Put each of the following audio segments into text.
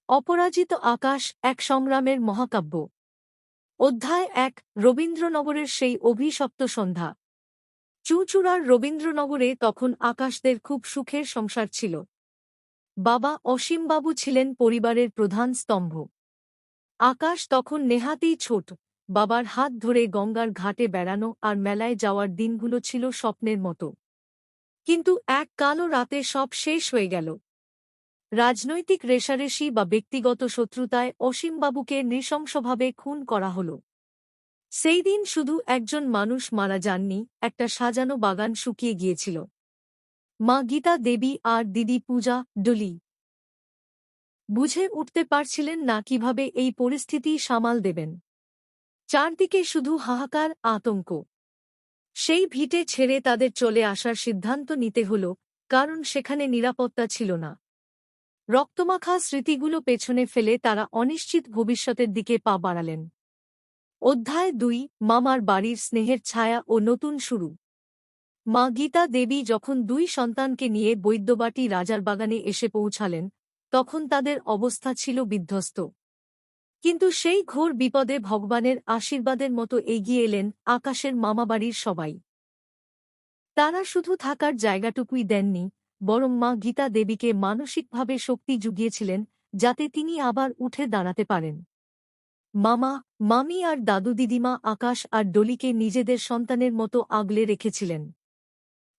অপরাজিত আকাশ এক সংগ্রামের মহাকাব্য। অধ্যায় ১ রবীন্দ্রনগরের সেই অভিশপ্ত সন্ধ্যা। চুঁচুড়ার রবীন্দ্রনগরে তখন আকাশদের খুব সুখের সংসার ছিল। বাবা অসীমবাবু ছিলেন পরিবারের প্রধান স্তম্ভ। আকাশ তখন নেহাতেই ছোট। বাবার হাত ধরে গঙ্গার ঘাটে বেড়ানো আর মেলায় যাওয়ার দিনগুলো ছিল স্বপ্নের মতো। কিন্তু এক কালো রাতে সব শেষ হয়ে গেল। রাজনৈতিক রেষারেষি বা ব্যক্তিগত শত্রুতায় অসীমবাবুকে নৃশংসভাবে খুন করা হল। সেই দিন শুধু একজন মানুষ মারা যাননি, একটা সাজানো বাগান শুকিয়ে গিয়েছিল। মা গীতা দেবী আর দিদি পূজা ডলি বুঝে উঠতে পারছিলেন না কিভাবে এই পরিস্থিতি সামাল দেবেন। চারদিকে শুধু হাহাকার, আতঙ্ক। সেই ভিটে ছেড়ে তাদের চলে আসার সিদ্ধান্ত নিতে হল, কারণ সেখানে নিরাপত্তা ছিল না। রক্তমাখা স্মৃতিগুলো পেছনে ফেলে তারা অনিশ্চিত ভবিষ্যতের দিকে পা বাড়ালেন। অধ্যায় ২ মামার বাড়ির স্নেহের ছায়া ও নতুন শুরু। মা গীতা দেবী যখন দুই সন্তানকে নিয়ে বৈদ্যবাটি রাজার বাগানে এসে পৌঁছালেন, তখন তাদের অবস্থা ছিল বিধ্বস্ত। কিন্তু সেই ঘোর বিপদে ভগবানের আশীর্বাদের মতো এগিয়ে এলেন আকাশের মামাবাড়ির সবাই। তারা শুধু থাকার জায়গাটুকুই দেননি, বরং মা গীতা দেবীকে মানসিকভাবে শক্তি জুগিয়েছিলেন, যাতে তিনি আবার উঠে দাঁড়াতে পারেন। মামা, মামি আর দাদু দিদিমা আকাশ আর ডলিকে নিজেদের সন্তানের মতো আগলে রেখেছিলেন।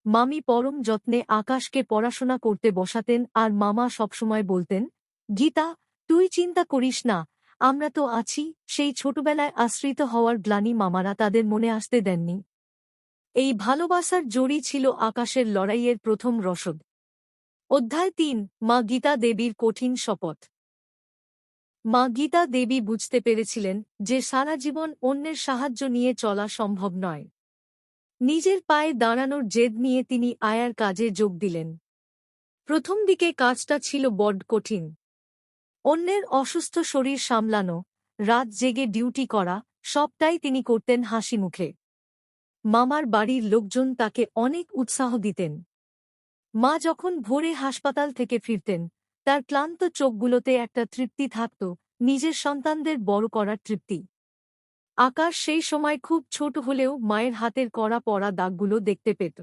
মামি পরম যত্নে আকাশকে পড়াশোনা করতে বসাতেন আর মামা সবসময় বলতেন, গীতা, তুই চিন্তা করিস না, আমরা তো আছি। সেই ছোটবেলায় আশ্রিত হওয়ার গ্লানি মামারা তাদের মনে আসতে দেননি। এই ভালোবাসার জড়ি ছিল আকাশের লড়াইয়ের প্রথম রসদ। অধ্যায় ৩ মা গীতা দেবীর কঠিন শপথ। মা গীতা দেবী বুঝতে পেরেছিলেন যে সারা জীবন অন্যের সাহায্য নিয়ে চলা সম্ভব নয়। নিজের পায়ে দাঁড়ানোর জেদ নিয়ে তিনি আয়ার কাজে যোগ দিলেন। প্রথম দিকে কাজটা ছিল বড্ড কঠিন। অন্যের অসুস্থ শরীর সামলানো, রাত জেগে ডিউটি করা, সবটাই তিনি করতেন হাসি মুখে। মামার বাড়ির লোকজন তাকে অনেক উৎসাহ দিতেন। মা যখন ভোরে হাসপাতাল থেকে ফিরতেন, তার ক্লান্ত চোখগুলোতে একটা তৃপ্তি থাকত, নিজের সন্তানদের বড় করার তৃপ্তি। আকাশ সেই সময় খুব ছোট হলেও মায়ের হাতের কড়া পড়া দাগগুলো দেখতে পেত।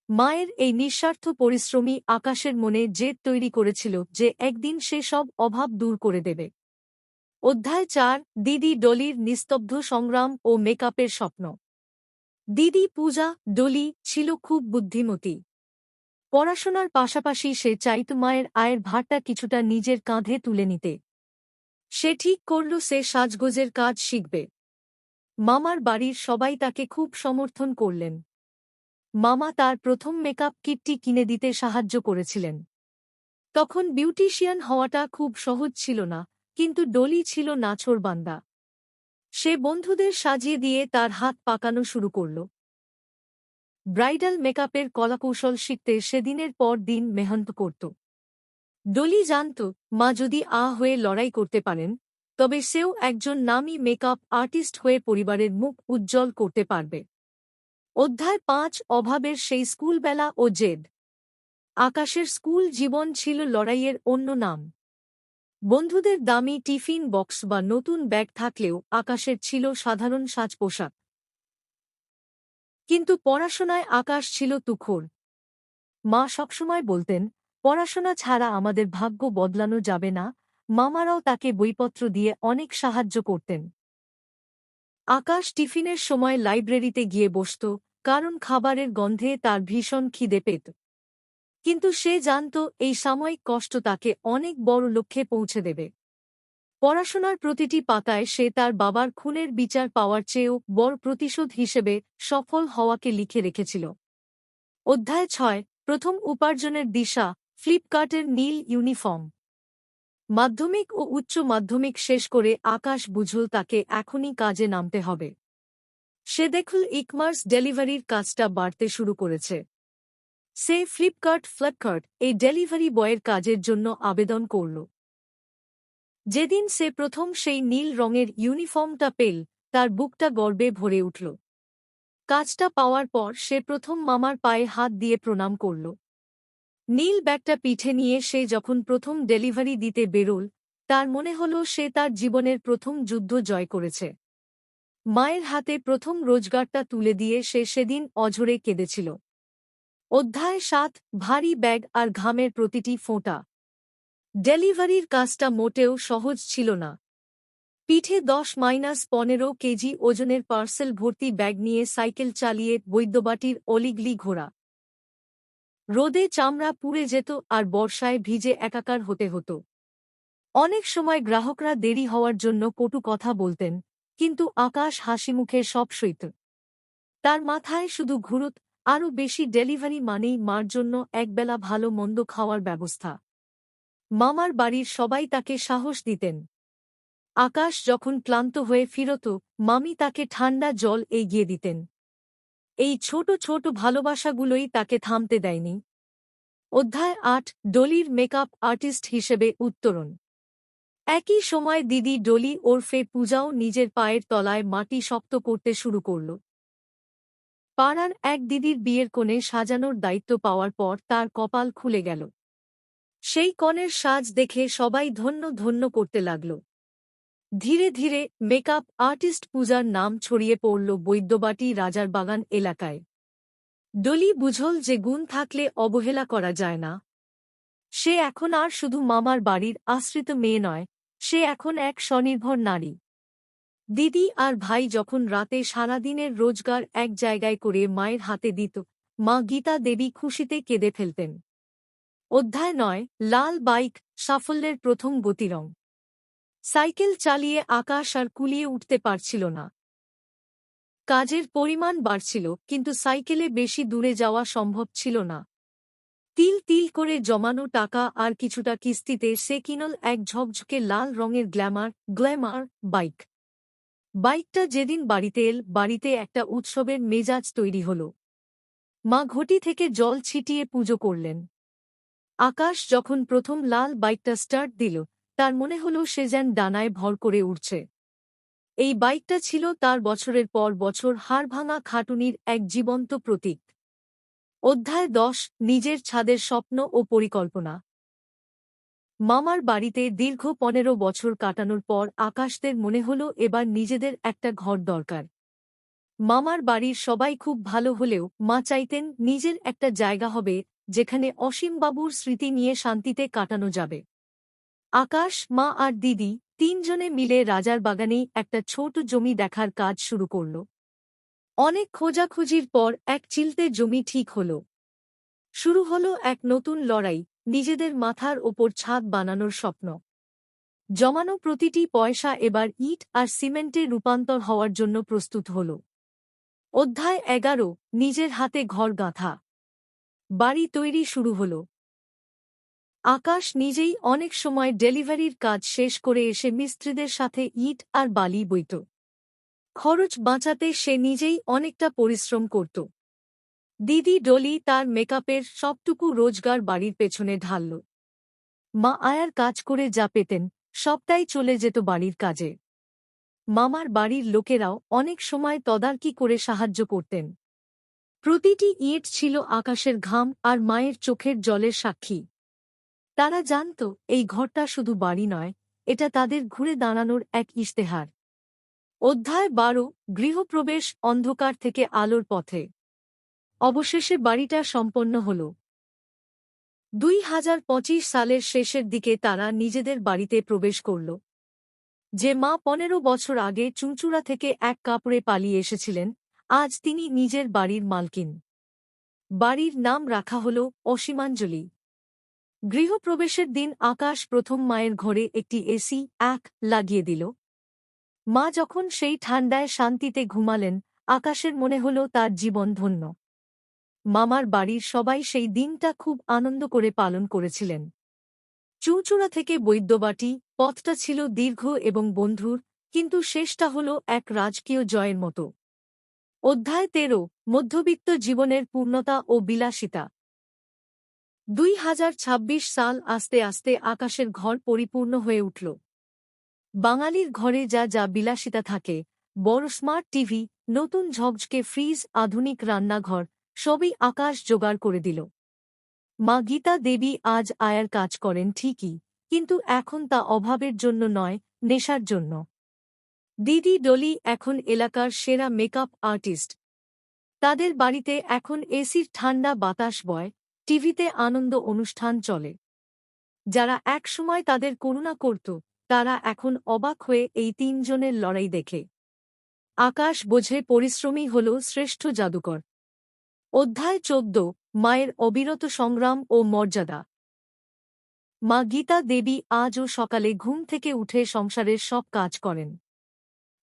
মায়ের এই নিঃস্বার্থ পরিশ্রমী আকাশের মনে জেদ তৈরি করেছিল যে একদিন সে সব অভাব দূর করে দেবে। অধ্যায় ৪ দিদি ডলির নিস্তব্ধ সংগ্রাম ও মেকআপের স্বপ্ন। দিদি পূজা ডলি ছিল খুব বুদ্ধিমতী। পড়াশোনার পাশাপাশি সে চাইত মায়ের আয়ের ভারটা কিছুটা নিজের কাঁধে তুলে নিতে। সে ঠিক করল সে সাজগোজের কাজ শিখবে। মামার বাড়ির সবাই তাকে খুব সমর্থন করলেন। মামা তার প্রথম মেকআপ কিটটি কিনে দিতে সাহায্য করেছিলেন। তখন বিউটিশিয়ান হওয়াটা খুব সহজ ছিল না, কিন্তু ডলি ছিল নাছোড়বান্দা। সে বন্ধুদের সাজিয়ে দিয়ে তার হাত পাকানো শুরু করল। ব্রাইডাল মেকআপের কলাকৌশল শিখতে সেদিনের পর দিন মেহনত করত। ডলি জানত, মা যদি হয়ে লড়াই করতে পারেন, তবে সেও একজন নামী মেকআপ আর্টিস্ট হয়ে পরিবারের মুখ উজ্জ্বল করতে পারবে। অধ্যায় ৫ অভাবের সেই স্কুলবেলা ও জেদ। আকাশের স্কুল জীবন ছিল লড়াইয়ের অন্য নাম। বন্ধুদের দামি টিফিন বক্স বা নতুন ব্যাগ থাকলেও আকাশের ছিল সাধারণ সাজ পোশাক। কিন্তু পড়াশোনায় আকাশ ছিল তুখোড়। মা সবসময় বলতেন, পড়াশোনা ছাড়া আমাদের ভাগ্য বদলানো যাবে না। মামারাও তাকে বইপত্র দিয়ে অনেক সাহায্য করতেন। আকাশ টিফিনের সময় লাইব্রেরিতে গিয়ে বসত, কারণ খাবারের গন্ধে তার ভীষণ খিদে পেত। কিন্তু সে জানত এই সাময়িক কষ্ট তাকে অনেক বড় লক্ষ্যে পৌঁছে দেবে। পড়াশোনার প্রতিটি পাতায় সে তার বাবার খুনের বিচার পাওয়ার চেয়েও বড় প্রতিশোধ হিসেবে সফল হওয়াকে লিখে রেখেছিল। অধ্যায় ৬ প্রথম উপার্জনের দিশা ফ্লিপকার্টের নীল ইউনিফর্ম। মাধ্যমিক ও উচ্চ মাধ্যমিক শেষ করে আকাশ বুঝল তাকে এখনই কাজে নামতে হবে। সে দেখল ইকমার্স ডেলিভারির কাজটা বাড়তে শুরু করেছে। সে ফ্লিপকার্ট এই ডেলিভারি বয়ের কাজের জন্য আবেদন করল। যেদিন সে প্রথম সেই নীল রঙের ইউনিফর্মটা পেল, তার বুকটা গর্বে ভরে উঠল। কাজটা পাওয়ার পর সে প্রথম মামার পায়ে হাত দিয়ে প্রণাম করল। নীল ব্যাগটা পিঠে নিয়ে সে যখন প্রথম ডেলিভারি দিতে বেরোল, তার মনে হল সে তার জীবনের প্রথম যুদ্ধ জয় করেছে। মায়ের হাতে প্রথম রোজগারটা তুলে দিয়ে সে সেদিন অঝরে কেঁদেছিল। অধ্যায় ৭, ভারী ব্যাগ আর ঘামের প্রতিটি ফোঁটা। ডেলিভারির কাজটা মোটেও সহজ ছিল না। পিঠে ১০-১৫ কেজি ওজনের পার্সেল ভর্তি ব্যাগ নিয়ে সাইকেল চালিয়ে বৈদ্যবাটির অলিগলি ঘোরা। রোদে চামড়া পুড়ে যেত আর বর্ষায় ভিজে একাকার হতে হতো। অনেক সময় গ্রাহকরা দেরি হওয়ার জন্য কটু কথা বলতেন, কিন্তু আকাশ হাসিমুখে সব সইত। তার মাথায় শুধু ঘুরত, আরও বেশি ডেলিভারি মানেই মার জন্য একবেলা ভালো মন্দ খাওয়ার ব্যবস্থা। মামার বাড়ির সবাই তাকে সাহস দিতেন। আকাশ যখন ক্লান্ত হয়ে ফিরত, মামি তাকে ঠান্ডা জল এগিয়ে দিতেন। এই ছোট ছোট ভালোবাসাগুলোই তাকে থামতে দেয়নি। অধ্যায় ৮, ডলির মেকআপ আর্টিস্ট হিসেবে উত্তরণ। একই সময় দিদি ডলি ওরফে পূজাও নিজের পায়ের তলায় মাটি শক্ত করতে শুরু করল। পাড়ার এক দিদির বিয়ের কোণে সাজানোর দায়িত্ব পাওয়ার পর তার কপাল খুলে গেল। সেই কনের সাজ দেখে সবাই ধন্য ধন্য করতে লাগল। ধীরে ধীরে মেকআপ আর্টিস্ট পূজার নাম ছড়িয়ে পড়ল বৈদ্যবাটি রাজারবাগান এলাকায়। ডলি বুঝল যে গুণ থাকলে অবহেলা করা যায় না। সে এখন আর শুধু মামার বাড়ির আশ্রিত মেয়ে নয়, সে এখন এক স্বনির্ভর নারী। দিদি আর ভাই যখন রাতে সারাদিনের রোজগার এক জায়গায় করে মায়ের হাতে দিত, মা গীতা দেবী খুশিতে কেঁদে ফেলতেন। অধ্যায় ৯, লাল বাইক, সাফল্যের প্রথম গতিরং। সাইকেল চালিয়ে আকাশ আর কুলিয়ে উঠতে পারছিল না। কাজের পরিমাণ বাড়ছিল, কিন্তু সাইকেলে বেশি দূরে যাওয়া সম্ভব ছিল না। তিল তিল করে জমানো টাকা আর কিছুটা কিস্তিতে সে কিনল এক ঝকঝকে লাল রঙের গ্ল্যামার বাইক। বাইকটা যেদিন বাড়িতে এল, বাড়িতে একটা উৎসবের মেজাজ তৈরি হল। মা ঘটি থেকে জল ছিটিয়ে পুজো করলেন। আকাশ যখন প্রথম লাল বাইকটা স্টার্ট দিল, তার মনে হল সে যেন ডানায় ভর করে উঠছে। এই বাইকটা ছিল তার বছরের পর বছর হাড়ভাঙা খাটুনির এক জীবন্ত প্রতীক। অধ্যায় ১০, নিজের ছাদের স্বপ্ন ও পরিকল্পনা। মামার বাড়িতে দীর্ঘ ১৫ বছর কাটানোর পর আকাশদের মনে হল এবার নিজেদের একটা ঘর দরকার। মামার বাড়ির সবাই খুব ভালো হলেও মা চাইতেন নিজের একটা জায়গা হবে যেখানে অসীমবাবুর স্মৃতি নিয়ে শান্তিতে কাটানো যাবে। আকাশ, মা আর দিদি তিনজনে মিলে রাজার বাগানেই একটা ছোট জমি দেখার কাজ শুরু করল। অনেক খোঁজাখুঁজির পর এক চিলতে জমি ঠিক হল। শুরু হল এক নতুন লড়াই, নিজেদের মাথার ওপর ছাদ বানানোর স্বপ্ন। জমানো প্রতিটি পয়সা এবার ইট আর সিমেন্টে রূপান্তর হওয়ার জন্য প্রস্তুত হল। অধ্যায় ১১, নিজের হাতে ঘর গাঁথা। বাড়ি তৈরি শুরু হল। আকাশ নিজেই অনেক সময় ডেলিভারির কাজ শেষ করে এসে মিস্ত্রিদের সাথে ইট আর বালি বইত। খরচ বাঁচাতে সে নিজেই অনেকটা পরিশ্রম করত। দিদি ডলি তার মেকআপের সবটুকু রোজগার বাড়ির পেছনে ঢালল। মা আয়ার কাজ করে যা পেতেন সবটাই চলে যেত বাড়ির কাজে। মামার বাড়ির লোকেরাও অনেক সময় তদারকি করে সাহায্য করতেন। প্রতিটি ইট ছিল আকাশের ঘাম আর মায়ের চোখের জলের সাক্ষী। তারা জানত এই ঘরটা শুধু বাড়ি নয়, এটা তাদের ঘুরে দাঁড়ানোর এক ইশতেহার। অধ্যায় ১২, গৃহপ্রবেশ, অন্ধকার থেকে আলোর পথে। অবশেষে বাড়িটা সম্পন্ন হল। ২০২৫ সালের শেষের দিকে তারা নিজেদের বাড়িতে প্রবেশ করল। যে মা ১৫ বছর আগে চুঁচুড়া থেকে এক কাপড়ে পালিয়ে এসেছিলেন, আজ তিনি নিজের বাড়ির মালকিন। বাড়ির নাম রাখা হল অসীমাঞ্জলি। গৃহপ্রবেশের দিন আকাশ প্রথম মায়ের ঘরে একটি এসি লাগিয়ে দিল। মা যখন সেই ঠান্ডায় শান্তিতে ঘুমালেন, আকাশের মনে হল তার জীবন ধন্য। মামার বাড়ির সবাই সেই দিনটা খুব আনন্দ করে পালন করেছিলেন। চুঁচুড়া থেকে বৈদ্যবাটি পথটা ছিল দীর্ঘ এবং বন্ধুর, কিন্তু শেষটা হল এক রাজকীয় জয়ের মতো। অধ্যায় ১৩, মধ্যবিত্ত জীবনের পূর্ণতা ও বিলাসিতা। ২০২৬ সাল আস্তে আস্তে আকাশের ঘর পরিপূর্ণ হয়ে উঠল। বাঙালির ঘরে যা যা বিলাসিতা থাকে, বড় স্মার্ট টিভি, নতুন ঝকঝকে ফ্রিজ, আধুনিক রান্নাঘর, সবই আকাশ জোগাড় করে দিল। মা গীতা দেবী আজ আয়ার কাজ করেন ঠিকই, কিন্তু এখন তা অভাবের জন্য নয়, নেশার জন্য। দিদি ডলি এখন এলাকার সেরা মেকআপ আর্টিস্ট। তাদের বাড়িতে এখন এসির ঠান্ডা বাতাস বয়, টিভিতে আনন্দ অনুষ্ঠান চলে। যারা একসময় তাদের করুণা করত, তারা এখন অবাক হয়ে এই তিনজনের লড়াই দেখে। আকাশ বোঝে পরিশ্রমী হল শ্রেষ্ঠ জাদুকর। অধ্যায় 14, মায়ের অবিরত সংগ্রাম ও মর্যাদা। মা গীতা দেবী আজও সকালে ঘুম থেকে উঠে সংসারের সব কাজ করেন।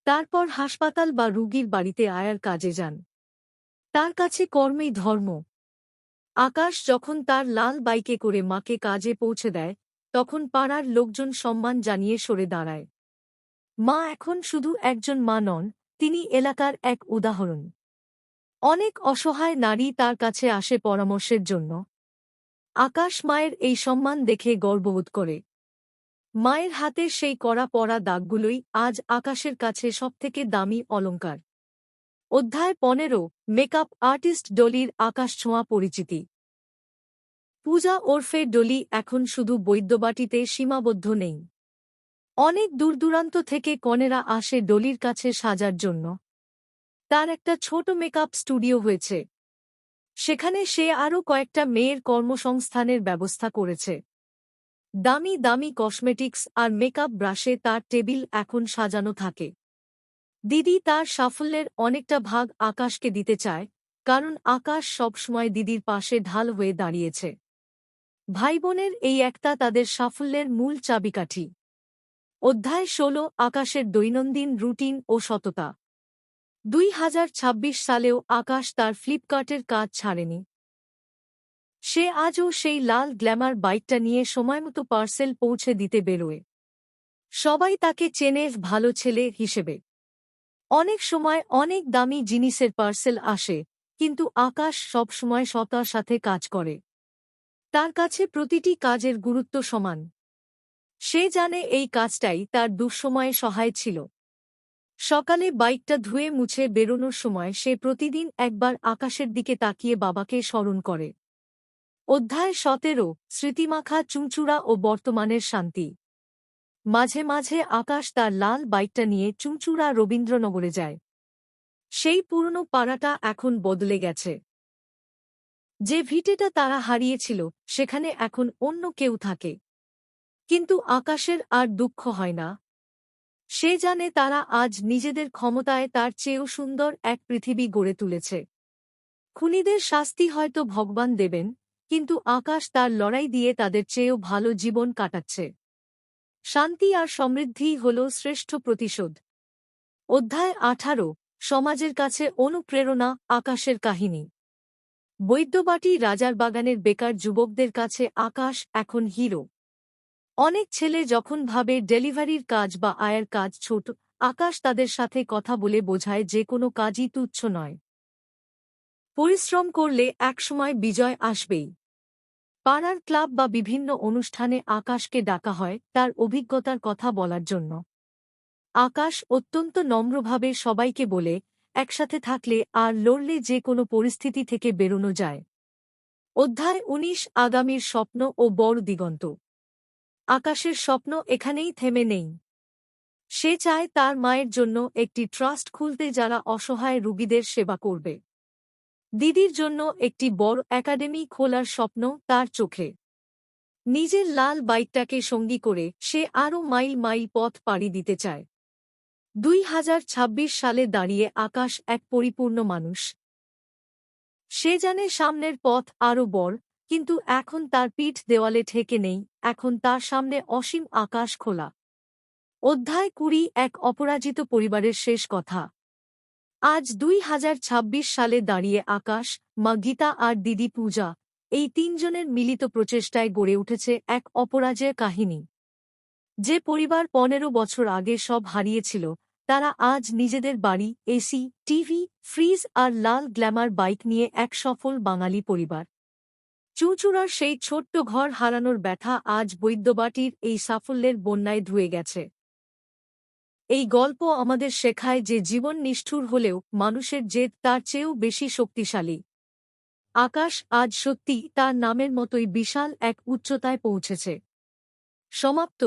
তারপর হাসপাতাল বা রুগীর বাড়িতে আয়ার কাজে যান। তার কাছে কর্মেই ধর্ম। আকাশ যখন তার লাল বাইকে করে মাকে কাজে পৌঁছে দেয়, তখন পাড়ার লোকজন সম্মান জানিয়ে সরে দাঁড়ায়। মা এখন শুধু একজন মা নন, তিনি এলাকার এক উদাহরণ। অনেক অসহায় নারী তার কাছে আসে পরামর্শের জন্য। আকাশ মায়ের এই সম্মান দেখে গর্ববোধ করে। মায়ের হাতের সেই কড়া পরা দাগগুলোই আজ আকাশের কাছে সবথেকে দামি অলংকার। অধ্যায় 15, মেকআপ আর্টিস্ট ডলির আকাশছোঁয়া পরিচিতি। পূজা ওরফে ডলি এখন শুধু বৈদ্যবাটিতে সীমাবদ্ধ নেই। অনেক দূরদূরান্ত থেকে কনেরা আসে ডলির কাছে সাজার জন্য। তার একটা ছোট মেকআপ স্টুডিও হয়েছে। সেখানে সে আরও কয়েকটা মেয়ের কর্মসংস্থানের ব্যবস্থা করেছে। দামি দামি কসমেটিক্স আর মেকআপ ব্রাশে তার টেবিল এখন সাজানো থাকে। দিদি তার সাফল্যের অনেকটা ভাগ আকাশকে দিতে চায়, কারণ আকাশ সবসময় দিদির পাশে ঢাল হয়ে দাঁড়িয়েছে। ভাইবোনের এই একতা তাদের সাফল্যের মূল চাবিকাঠি। অধ্যায় 16, আকাশের দৈনন্দিন রুটিন ও সততা। 2026 সালেও আকাশ তার ফ্লিপকার্টের কাজ ছাড়েনি। সে আজও সেই লাল গ্ল্যামার বাইকটা নিয়ে সময়মতো পার্সেল পৌঁছে দিতে বেরোয়। সবাই তাকে চেনে ভালো ছেলে হিসেবে। অনেক সময় অনেক দামি জিনিসের পার্সেল আসে, কিন্তু আকাশ সবসময় সততার সাথে কাজ করে। তার কাছে প্রতিটি কাজের গুরুত্ব সমান। সে জানে এই কাজটাই তার দুঃসময়ে সহায় ছিল। সকালে বাইকটা ধুয়ে মুছে বেরোনোর সময় সে প্রতিদিন একবার আকাশের দিকে তাকিয়ে বাবাকে স্মরণ করে। অধ্যায় 17, স্মৃতিমাখা চুঁচুড়া ও বর্তমানের শান্তি। মাঝে মাঝে আকাশ তার লাল বাইকটা নিয়ে চুঁচুড়া রবীন্দ্রনগরে যায়। সেই পুরনো পাড়াটা এখন বদলে গেছে। যে ভিটেটা তারা হারিয়েছিল, সেখানে এখন অন্য কেউ থাকে। কিন্তু আকাশের আর দুঃখ হয় না। সে জানে তারা আজ নিজেদের ক্ষমতায় তার চেয়েও সুন্দর এক পৃথিবী গড়ে তুলেছে। খুনিদের শাস্তি হয়তো ভগবান দেবেন, কিন্তু আকাশ তার লড়াই দিয়ে তাদের চেয়েও ভালো জীবন কাটাচ্ছে। শান্তি আর সমৃদ্ধিই হল শ্রেষ্ঠ প্রতিশোধ। অধ্যায় 18, সমাজের কাছে অনুপ্রেরণা, আকাশের কাহিনী। বৈদ্যবাটি রাজার বাগানের বেকার যুবকদের কাছে আকাশ এখন হিরো। অনেক ছেলে যখন ভাবে ডেলিভারির কাজ বা আয়ের কাজ ছোট, আকাশ তাদের সাথে কথা বলে বোঝায় যে কোনো কাজই তুচ্ছ নয়। পরিশ্রম করলে একসময় বিজয় আসবেই। পাড়ার ক্লাব বা বিভিন্ন অনুষ্ঠানে আকাশকে ডাকা হয় তার অভিজ্ঞতার কথা বলার জন্য। আকাশ অত্যন্ত নম্রভাবে সবাইকে বলে, একসাথে থাকলে আর লড়লে যে কোনো পরিস্থিতি থেকে বেরোনো যায়। অধ্যায় 19, আগামীর স্বপ্ন ও বড় দিগন্ত। আকাশের স্বপ্ন এখানেই থেমে নেই। সে চায় তার মায়ের জন্য একটি ট্রাস্ট খুলতে যারা অসহায় রোগীদের সেবা করবে। দিদির জন্য একটি বড় একাডেমি খোলার স্বপ্ন তার চোখে। নিজের লাল বাইকটাকে সঙ্গী করে সে আরও মাইল মাইল পথ পাড়ি দিতে চায়। 2026 সালে দাঁড়িয়ে আকাশ এক পরিপূর্ণ মানুষ। সে জানে সামনের পথ আরও বড়, কিন্তু এখন তার পিঠ দেওয়ালে ঠেকে নেই, এখন তার সামনে অসীম আকাশ খোলা। অধ্যায় 20, এক অপরাজিত পরিবারের শেষ কথা। আজ 2026 সালে দাঁড়িয়ে আকাশ, মা গীতা আর দিদি পূজা, এই তিনজনের মিলিত প্রচেষ্টায় গড়ে উঠেছে এক অপরাজেয় কাহিনী। যে পরিবার 15 বছর আগে সব হারিয়েছিল, তারা আজ নিজেদের বাড়ি, এসি, টিভি, ফ্রিজ আর লাল গ্ল্যামার বাইক নিয়ে এক সফল বাঙালি পরিবার। চুঁচুড়ার সেই ছোট্ট ঘর হারানোর ব্যথা আজ বৈদ্যবাটির এই সাফল্যের বন্যায় ধুয়ে গেছে। এই গল্প আমাদের শেখায় যে জীবন নিষ্ঠুর হলেও মানুষের জেদ তার চেয়েও বেশি শক্তিশালী। আকাশ আজ সত্যি তার নামের মতোই বিশাল এক উচ্চতায় পৌঁছেছে। সমাপ্ত।